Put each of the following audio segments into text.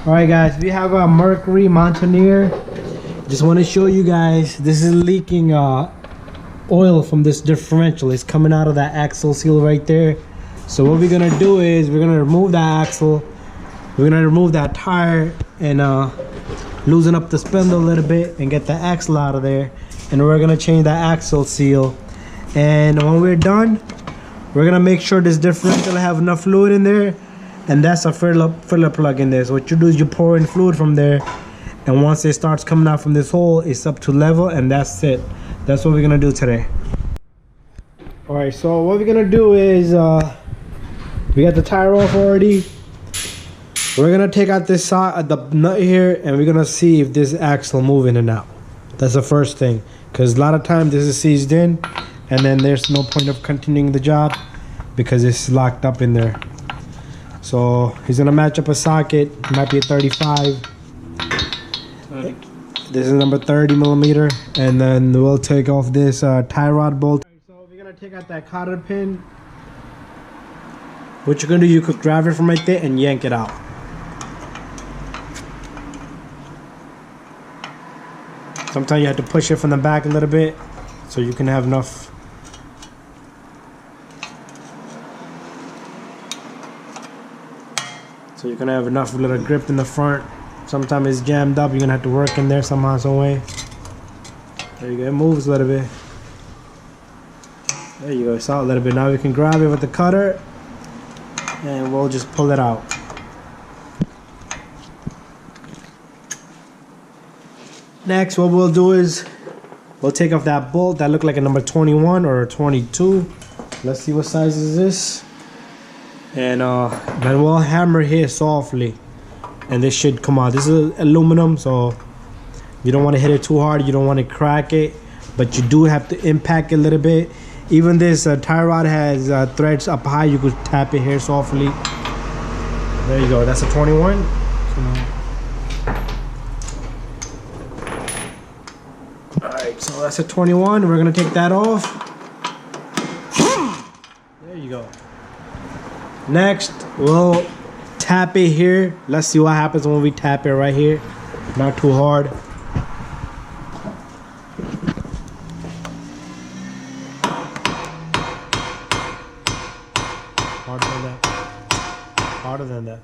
Alright guys, we have a Mercury Mountaineer. Just want to show you guys, this is leaking oil from this differential. It's coming out of that axle seal right there. So what we're gonna do is we're gonna remove that axle, we're gonna remove that tire and loosen up the spindle a little bit and get the axle out of there, and we're gonna change that axle seal. And when we're done, we're gonna make sure this differential have enough fluid in there, and that's a filler plug in there. So what you do is you pour in fluid from there, and once it starts coming out from this hole, it's up to level, and that's it. That's what we're gonna do today. All right, so what we're gonna do is we got the tire off already. We're gonna take out this side, the nut here, and we're gonna see if this axle move in and out. That's the first thing, because a lot of times this is seized in, and then there's no point of continuing the job because it's locked up in there. So he's gonna match up a socket. It might be a 35. 30. This is number 30 millimeter, and then we'll take off this tie rod bolt. So we're gonna take out that cotter pin. What you're gonna do, you could grab it from right there and yank it out. Sometimes you have to push it from the back a little bit so you can have enough. So you're gonna have enough little grip in the front. Sometimes it's jammed up, you're gonna have to work in there somehow, some way. There you go, it moves a little bit. There you go, it's out a little bit. Now we can grab it with the cutter and we'll just pull it out. Next, what we'll do is we'll take off that bolt that looked like a number 21 or a 22. Let's see what size is this. And then we'll hammer here softly, and this should come out. This is aluminum, so you don't want to hit it too hard, you don't want to crack it, but you do have to impact it a little bit. Even this tie rod has threads up high. You could tap it here softly. There you go, that's a 21. Alright, so that's a 21. We're gonna take that off. There you go. Next, we'll tap it here. Let's see what happens when we tap it right here. Not too hard. Harder than that. Harder than that.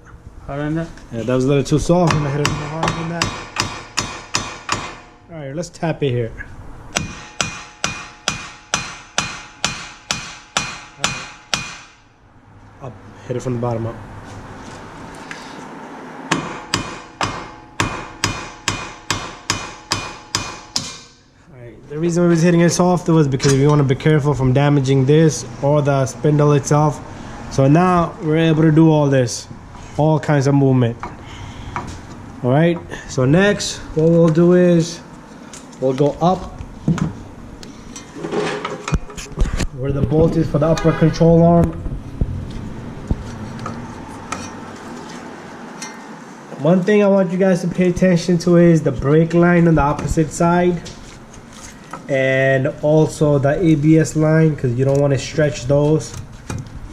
Harder than that? Yeah, that was a little too soft. I'm gonna hit it more harder than that. Alright, let's tap it here. Up. Hit it from the bottom up. Alright, the reason we was hitting it soft was because we want to be careful from damaging this or the spindle itself. So now we're able to do all this. All kinds of movement. Alright, so next what we'll do is we'll go up where the bolt is for the upper control arm. One thing I want you guys to pay attention to is the brake line on the opposite side, and also the ABS line, because you don't want to stretch those.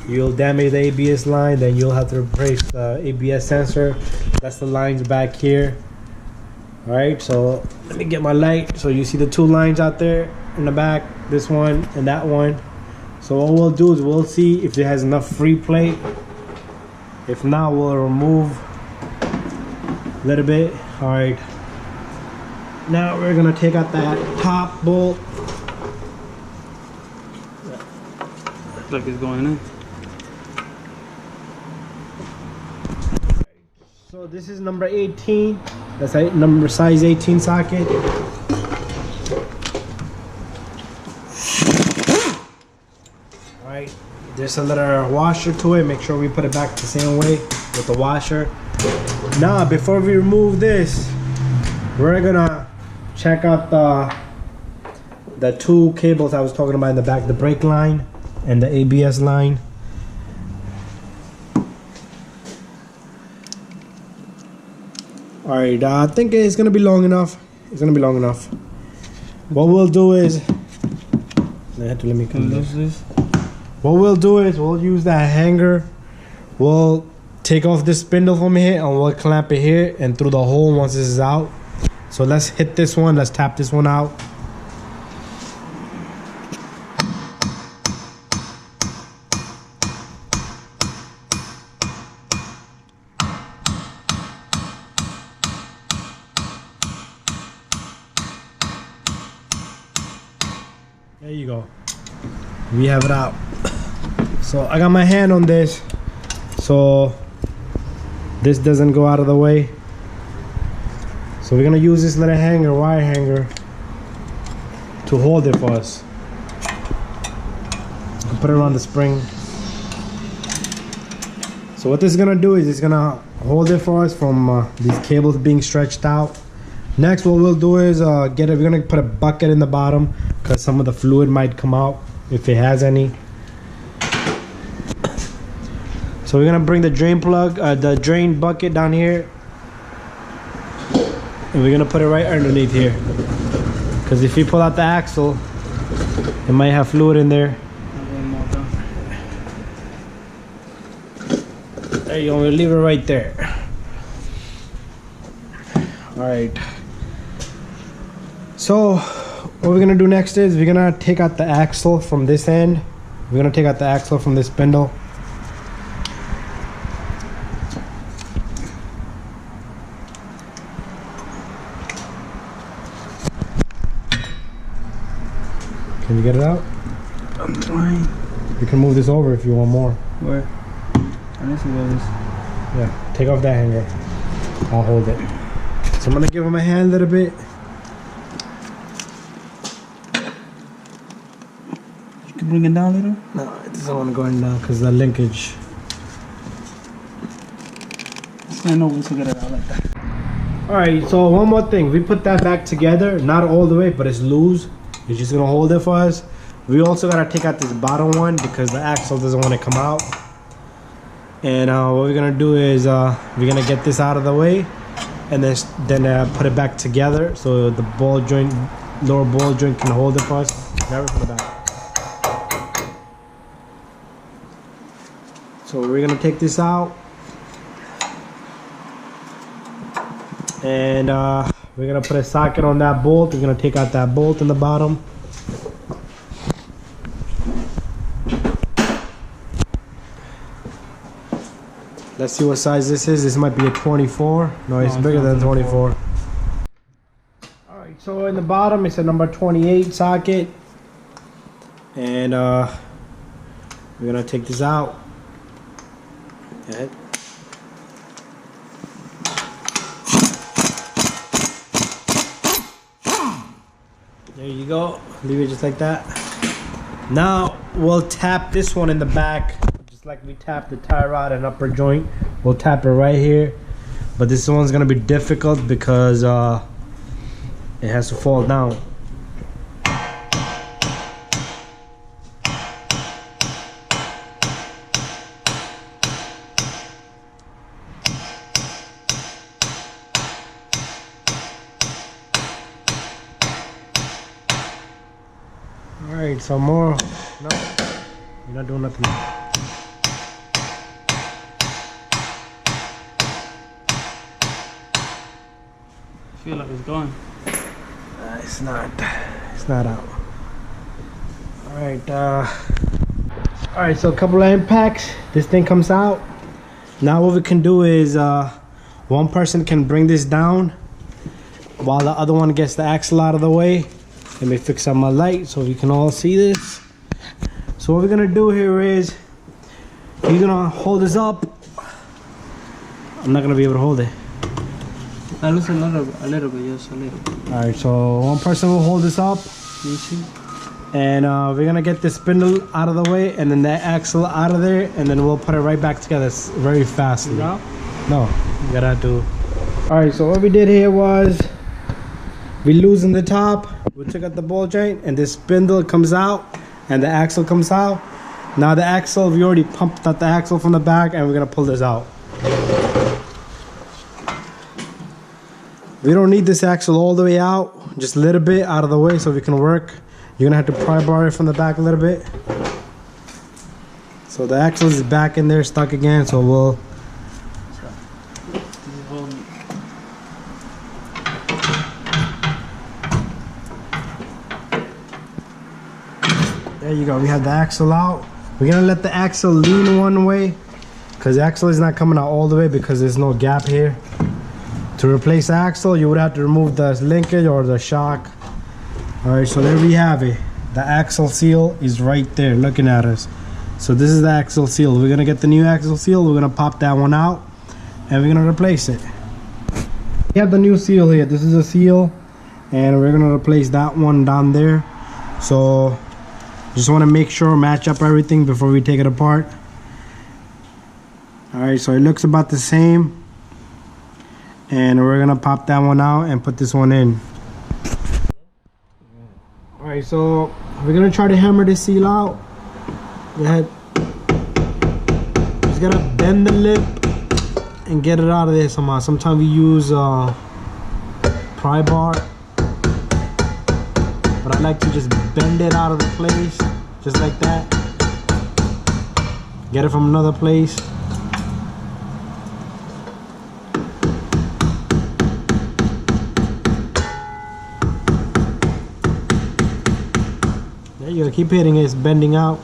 You'll damage the ABS line, then you'll have to replace the ABS sensor. That's the lines back here. Alright, so let me get my light so you see the two lines out there in the back, this one and that one. So what we'll do is we'll see if it has enough free plate. If not, we'll remove a little bit. Alright, now we're gonna take out that top bolt. Looks like it's going in. So this is number 18. That's a number size 18 socket. Alright, there's a little washer to it. Make sure we put it back the same way with the washer. Now, before we remove this, we're gonna check out the two cables I was talking about in the back, the brake line and the ABS line. Alright, I think it's gonna be long enough. It's gonna be long enough. What we'll do is, let me come this. What we'll do is we'll use that hanger. We'll take off this spindle from here and we'll clamp it here and through the hole once this is out. So let's hit this one, let's tap this one out. There you go. We have it out. So I got my hand on this so this doesn't go out of the way. So we're gonna use this little hanger, wire hanger, to hold it for us. Put it around the spring. So what this is gonna do is it's gonna hold it for us from these cables being stretched out. Next, what we'll do is we're gonna put a bucket in the bottom because some of the fluid might come out if it has any. So we're gonna bring the drain plug, the drain bucket down here, and we're gonna put it right underneath here. Because if you pull out the axle, it might have fluid in there. There you go. We'll leave it right there. All right. So what we're gonna do next is we're gonna take out the axle from this end. We're gonna take out the axle from this spindle. Can you get it out? I'm trying. You can move this over if you want more. Where? I need to go this. Yeah, take off that hanger. I'll hold it. So I'm gonna give him a hand a little bit. You can bring it down a little? No, it doesn't want to go in now because the linkage. I know we to get it out like that. Alright, so one more thing. We put that back together, not all the way, but it's loose. It's just gonna hold it for us. We also gotta take out this bottom one because the axle doesn't want to come out. And what we're gonna do is we're gonna get this out of the way, and then put it back together so the ball joint, lower ball joint, can hold it for us. Never from the back. So we're gonna take this out, and we're gonna put a socket on that bolt. We're gonna take out that bolt in the bottom. Let's see what size this is. This might be a 24. No, it's bigger than 24. Alright, so in the bottom it's a number 28 socket. And we're gonna take this out. Okay. There you go. Leave it just like that. Now we'll tap this one in the back, just like we tapped the tie rod and upper joint. We'll tap it right here, but this one's gonna be difficult because it has to fall down. Alright, some more. No, you're not doing nothing. I feel like it's going. It's not. It's not out. Alright, alright, so a couple of impacts. This thing comes out. Now what we can do is one person can bring this down while the other one gets the axle out of the way. Let me fix up my light so we can all see this. So what we're gonna do here is you're gonna hold this up. I'm not gonna be able to hold it. I lose a little bit, just a little. All right, so one person will hold this up. You see? And we're gonna get the spindle out of the way and then that axle out of there, and then we'll put it right back together very fastly. No? No, you gotta do. All right, so what we did here was we loosened the top, we took out the ball joint, and this spindle comes out and the axle comes out. Now the axle, we already pumped out the axle from the back, and we're gonna pull this out. We don't need this axle all the way out, just a little bit out of the way so we can work. You're gonna have to pry bar it from the back a little bit. So the axle is back in there, stuck again, so we'll There you go. We have the axle out. We're gonna let the axle lean one way because the axle is not coming out all the way because there's no gap here. To replace the axle, you would have to remove the linkage or the shock. All right, so there we have it. The axle seal is right there looking at us. So this is the axle seal. We're gonna get the new axle seal. We're gonna pop that one out and we're gonna replace it. We have the new seal here. This is a seal and we're gonna replace that one down there. So just want to make sure match up everything before we take it apart. All right, so it looks about the same and we're gonna pop that one out and put this one in. All right, so we're gonna try to hammer this seal out. Go ahead. Just gotta bend the lip and get it out of there somehow. Sometimes we use pry bar, but I like to just bend it out of the place, just like that. Get it from another place. There you go, keep hitting it, it's bending out.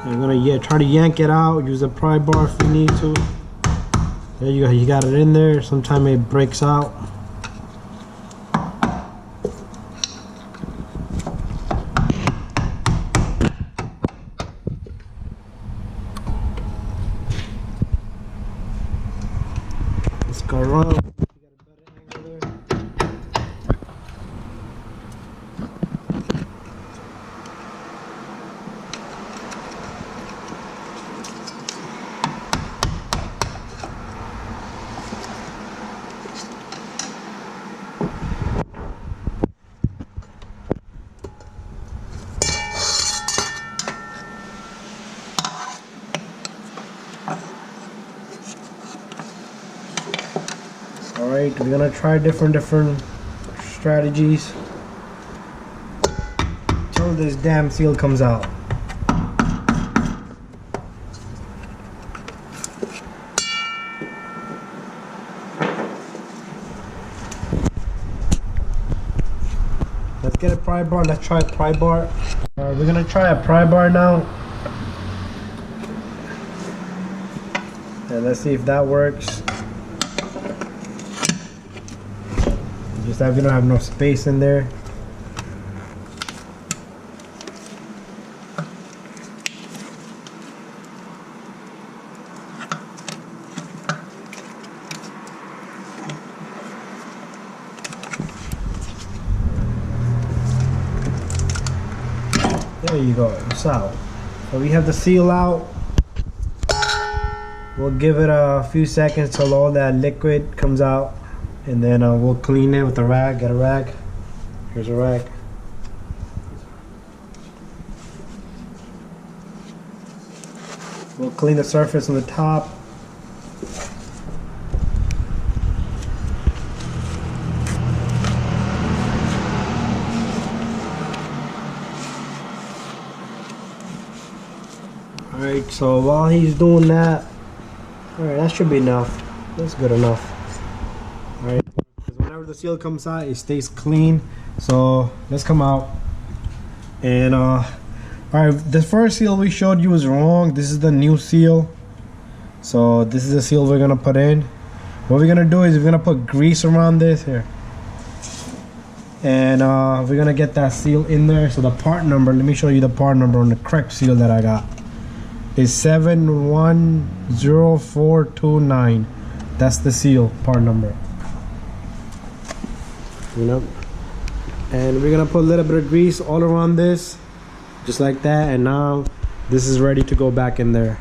I'm gonna try to yank it out. Use a pry bar if you need to. There you go. You got it in there. Sometimes it breaks out. Let's go around. Alright, we're gonna try different strategies until this damn seal comes out. Let's get a pry bar. Let's try a pry bar. Alright, we're gonna try a pry bar now. And let's see if that works. Just that we don't have no space in there. There you go, it's out. So we have the seal out. We'll give it a few seconds till all that liquid comes out. And then we'll clean it with a rag. Get a rag. Here's a rag. We'll clean the surface on the top. Alright, so while he's doing that, alright, that should be enough. That's good enough. Alright, because whenever the seal comes out, it stays clean. So let's come out. And alright, the first seal we showed you was wrong. This is the new seal. So this is the seal we're gonna put in. What we're gonna do is we're gonna put grease around this here. And we're gonna get that seal in there. So the part number, let me show you the part number on the correct seal that I got. Is 710429. That's the seal part number. You know, and we're gonna put a little bit of grease all around this, just like that, and now this is ready to go back in there.